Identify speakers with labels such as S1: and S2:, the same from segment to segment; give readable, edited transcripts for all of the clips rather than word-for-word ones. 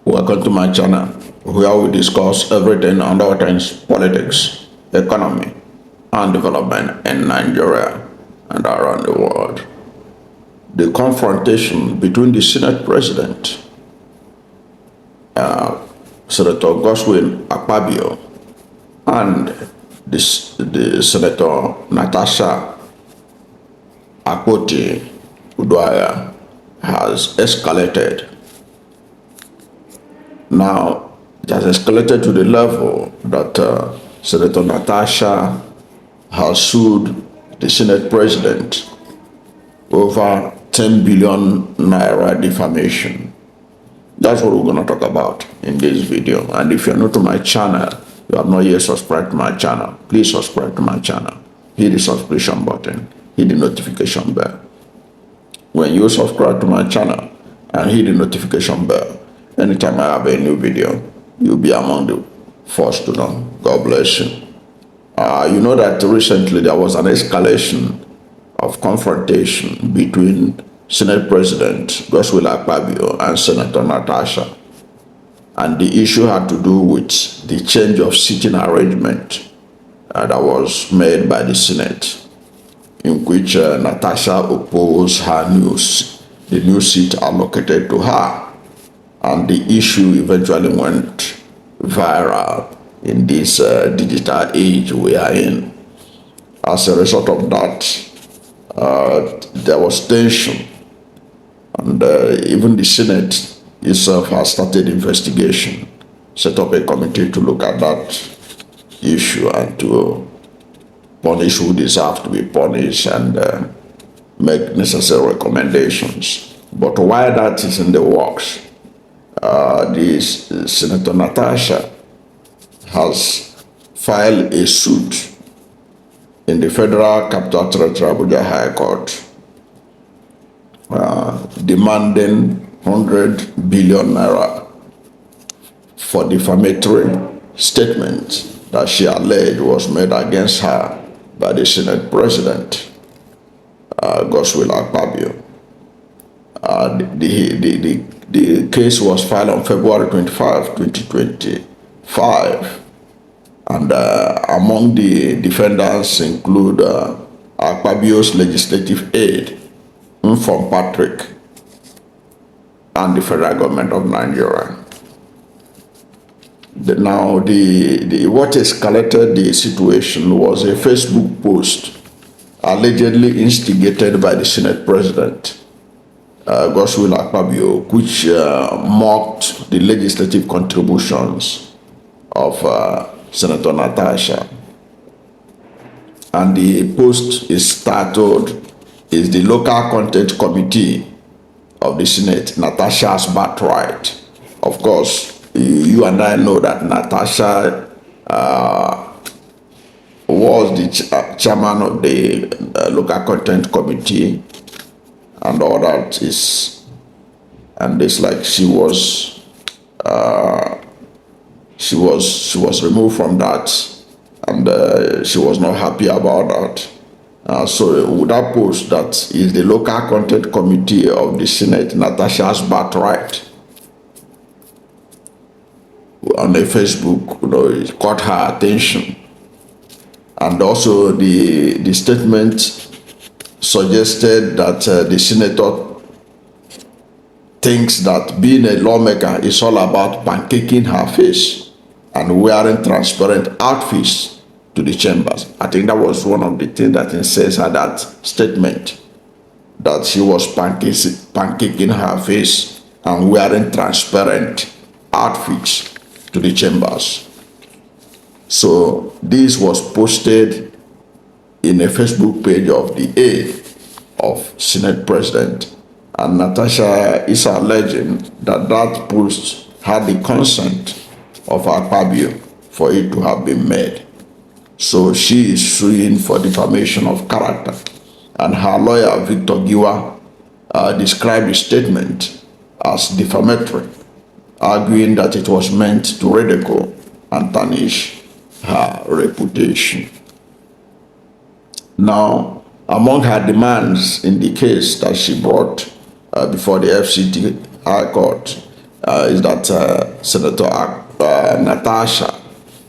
S1: Welcome to my channel, where we discuss everything under things politics, economy, and development in Nigeria and around the world. The confrontation between the Senate President, Senator Godswill Akpabio, and the Senator Natasha Akpoti-Uduaghan has escalated. Now, it has escalated to the level that Senator Natasha has sued the Senate President over 10 billion naira defamation. That's what we're going to talk about in this video. And if you're new to my channel, you have not yet subscribed to my channel, please subscribe to my channel. Hit the subscription button, hit the notification bell. When you subscribe to my channel and hit the notification bell, anytime I have a new video, you'll be among the first to know. God bless you. You know that recently there was an escalation of confrontation between Senate President Godswill Akpabio and Senator Natasha. And the issue had to do with the change of seating arrangement that was made by the Senate, in which Natasha opposed the new seat allocated to her. And the issue eventually went viral in this digital age we are in. As a result of that, there was tension, and even the Senate itself has started investigation, set up a committee to look at that issue and to punish who deserve to be punished and make necessary recommendations. But while that is in the works, Senator Natasha has filed a suit in the Federal Capital Territory Abuja High Court, demanding 100 billion naira for defamatory statements that she alleged was made against her by the Senate President Godswill Akpabio. The case was filed on February 25, 2025, and among the defendants include Akpabio's legislative aide, Mfon Patrick, and the federal government of Nigeria. What escalated the situation was a Facebook post allegedly instigated by the Senate President Godswill Akpabio, which mocked the legislative contributions of Senator Natasha. And the post is titled, "Is the Local Content Committee of the Senate Natasha's Birthright?" Of course, you and I know that Natasha was the chairman of the Local Content Committee, and all that is, and it's like she was removed from that, and she was not happy about that. So with that post, that is the Local Content Committee of the Senate Natasha's Birthright, on the Facebook, it caught her attention. And also the statement suggested that the senator thinks that being a lawmaker is all about pancaking her face and wearing transparent outfits to the chambers. I think that was one of the things that it says at that statement, that she was pancaking her face and wearing transparent outfits to the chambers. So this was posted in a Facebook page of the aide of Senate President, and Natasha is alleging that that post had the consent of Akpabio for it to have been made. So she is suing for defamation of character, and her lawyer Victor Giwa described the statement as defamatory, arguing that it was meant to ridicule and tarnish her reputation. Now, among her demands in the case that she brought before the FCT High Court is that Senator Natasha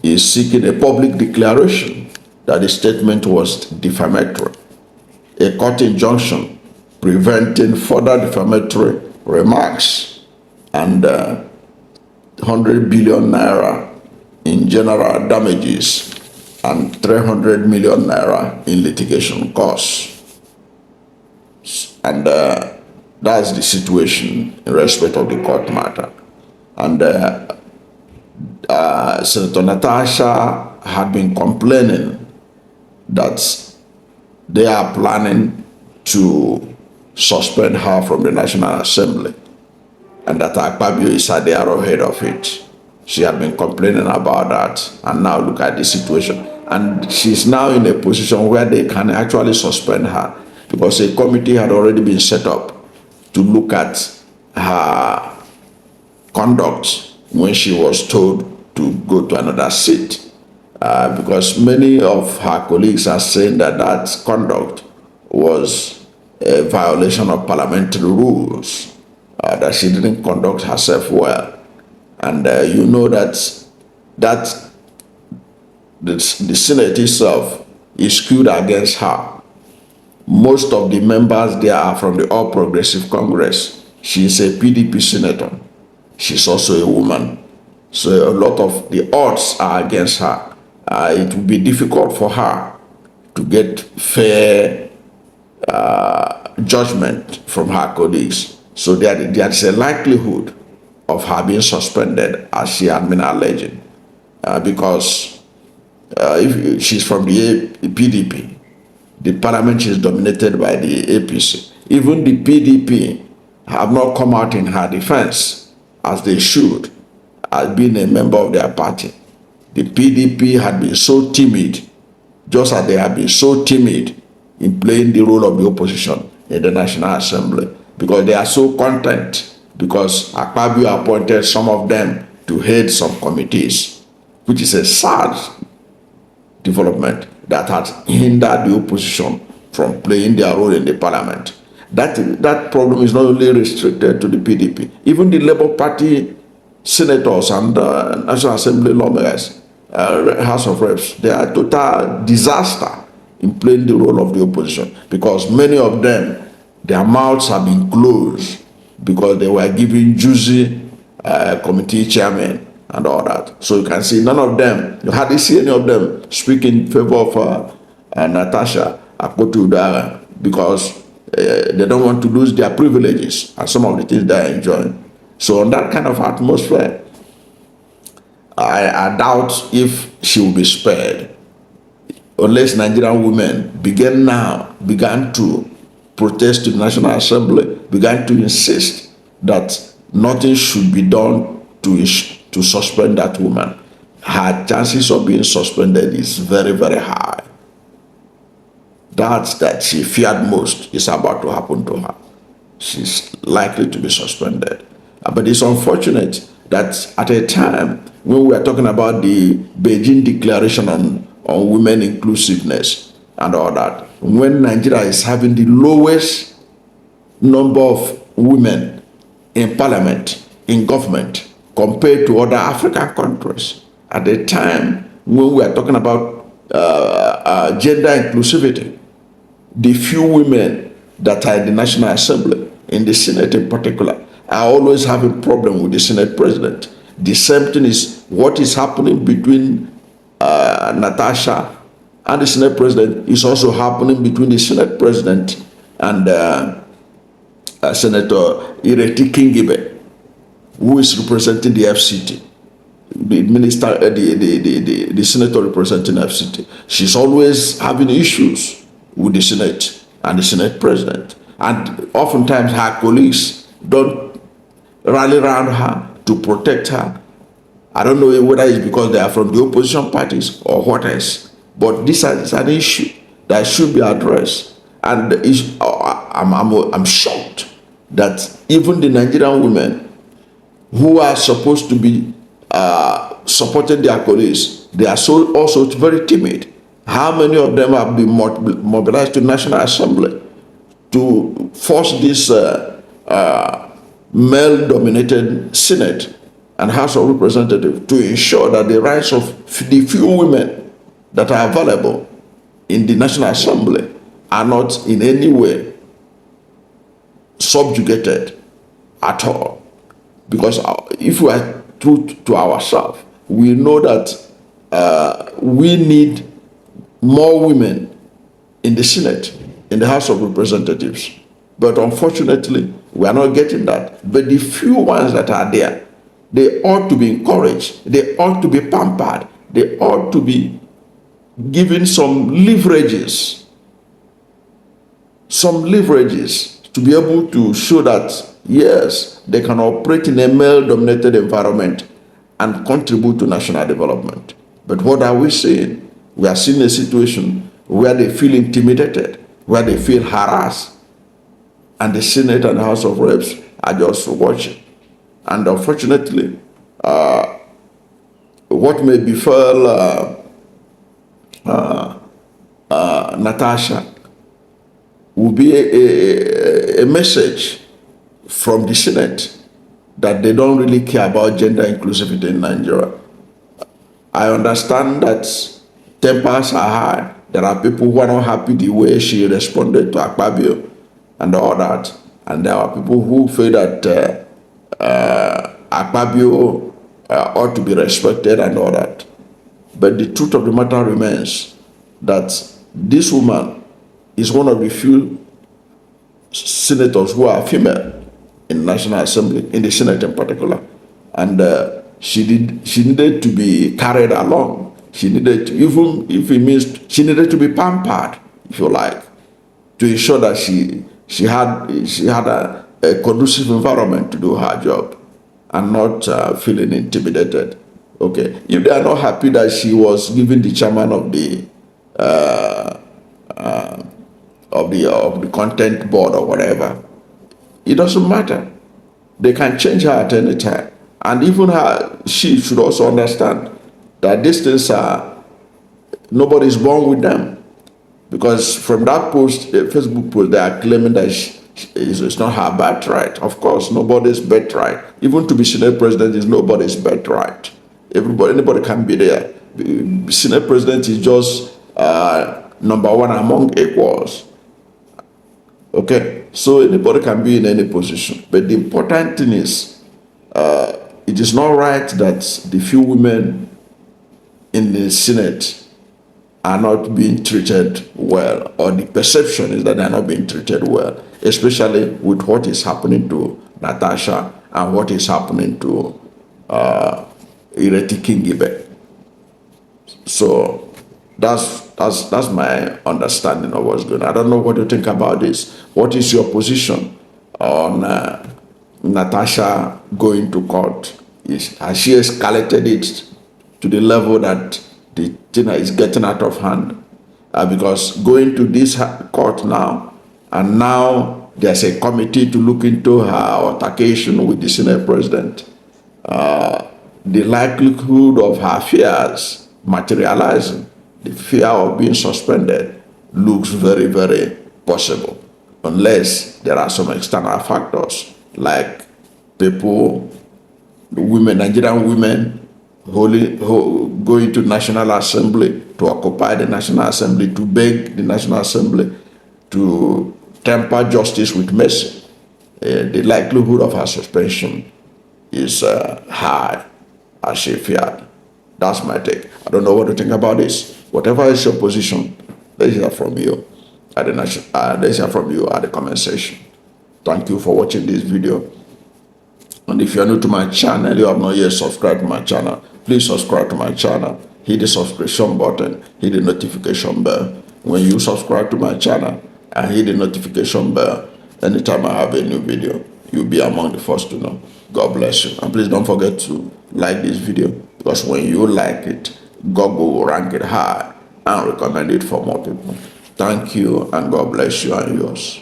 S1: is seeking a public declaration that the statement was defamatory, a court injunction preventing further defamatory remarks, and 100 billion naira in general damages and 300 million naira in litigation costs. And that's the situation in respect of the court matter. And Senator Natasha had been complaining that they are planning to suspend her from the National Assembly, and that Akpabio is at the arrowhead of it. She had been complaining about that, and now look at the situation. And she's now in a position where they can actually suspend her, because a committee had already been set up to look at her conduct when she was told to go to another seat. Because many of her colleagues are saying that that conduct was a violation of parliamentary rules, that she didn't conduct herself well. And you know that the Senate itself is skewed against her. Most of the members there are from the All Progressive Congress. She is a PDP senator. She's also a woman. So a lot of the odds are against her. It will be difficult for her to get fair judgment from her colleagues. So there is a likelihood of her being suspended, as she had been alleging, because if she's from the PDP, the parliament is dominated by the APC. Even the PDP have not come out in her defense, as they should, as being a member of their party. The PDP had been so timid, just as they have been so timid in playing the role of the opposition in the National Assembly, because they are so content, because Akpabio appointed some of them to head some committees, which is a sad development that has hindered the opposition from playing their role in the parliament. That problem is not only restricted to the PDP. Even the Labour Party senators and National Assembly lawmakers, House of Reps, they are a total disaster in playing the role of the opposition, because many of them, their mouths have been closed because they were giving juicy committee chairmen and all that. So you can see none of them, you hardly see any of them speak in favor of Natasha Akpoti-Uduaghan, because they don't want to lose their privileges and some of the things they are enjoying. So in that kind of atmosphere, I doubt if she will be spared, unless Nigerian women began to protest to the National Assembly, began to insist that nothing should be done to suspend that woman. Her chances of being suspended is very, very high. That she feared most is about to happen to her. She's likely to be suspended. But it's unfortunate that at a time when we are talking about the Beijing Declaration on women inclusiveness and all that, when Nigeria is having the lowest number of women in parliament, in government, compared to other African countries, at a time when we are talking about gender inclusivity, the few women that are in the National Assembly, in the Senate in particular, are always having problem with the Senate President. The same thing is what is happening between Natasha and the Senate President is also happening between the Senate President and Senator Ireti Kingibe, who is representing the FCT, the minister, the senator representing FCT. She's always having issues with the Senate and the Senate President, and oftentimes her colleagues don't rally around her to protect her. I don't know whether it's because they are from the opposition parties or what else, but this is an issue that should be addressed. And I'm shocked that even the Nigerian women who are supposed to be supporting their colleagues, they are also very timid. How many of them have been mobilized to National Assembly to force this male-dominated Senate and House of Representatives to ensure that the rights of the few women that are available in the National Assembly are not in any way subjugated at all. Because if we are true to ourselves, we know that we need more women in the Senate, in the House of Representatives. But unfortunately, we are not getting that. But the few ones that are there, they ought to be encouraged. They ought to be pampered. They ought to be given some leverages to be able to show that, yes, they can operate in a male-dominated environment and contribute to national development. But what are we seeing? We are seeing a situation where they feel intimidated, where they feel harassed, and the Senate and the House of Reps are just watching. And unfortunately, what may befall Natasha will be a message from the Senate that they don't really care about gender inclusivity in Nigeria. I understand that tempers are high. There are people who are not happy the way she responded to Akpabio and all that. And there are people who feel that Akpabio ought to be respected and all that. But the truth of the matter remains that this woman is one of the few senators who are female in the National Assembly, in the Senate in particular. And she needed to be carried along. She needed to, even if it means she needed to be pampered, if you like, to ensure that she had a conducive environment to do her job and not feeling intimidated. Okay, if they are not happy that she was given the chairman of the content board or whatever, it doesn't matter. They can change her at any time. And even she should also understand that these things nobody is born with them. Because from that post, the Facebook post, they are claiming that it's not her birthright. Of course, nobody's birthright. Even to be Senate President is nobody's birthright. Anybody can be there. Senate President is just number one among equals. Okay, so anybody can be in any position. But the important thing is, it is not right that the few women in the Senate are not being treated well, or the perception is that they are not being treated well, especially with what is happening to Natasha and what is happening to Ireti Kingibe. So that's my understanding of what's going on. I don't know what you think about this. What is your position on Natasha going to court? Has she escalated it to the level that the thing is getting out of hand? Because going to this court now, and now there's a committee to look into her altercation with the Senate President, the likelihood of her fears materializing, the fear of being suspended, looks very, very possible, unless there are some external factors like people, women, Nigerian women, going to National Assembly to occupy the National Assembly, to beg the National Assembly to temper justice with mercy. The likelihood of her suspension is high, as she feared. That's my take. I don't know what to think about this. Whatever is your position, let's hear from you at the comment section. Thank you for watching this video. And if you are new to my channel, you have not yet subscribed to my channel, please subscribe to my channel. Hit the subscription button, hit the notification bell. When you subscribe to my channel and hit the notification bell, anytime I have a new video, you'll be among the first to know. God bless you. And please don't forget to like this video, because when you like it, Google will rank it high and recommend it for more people. Thank you, and God bless you and yours.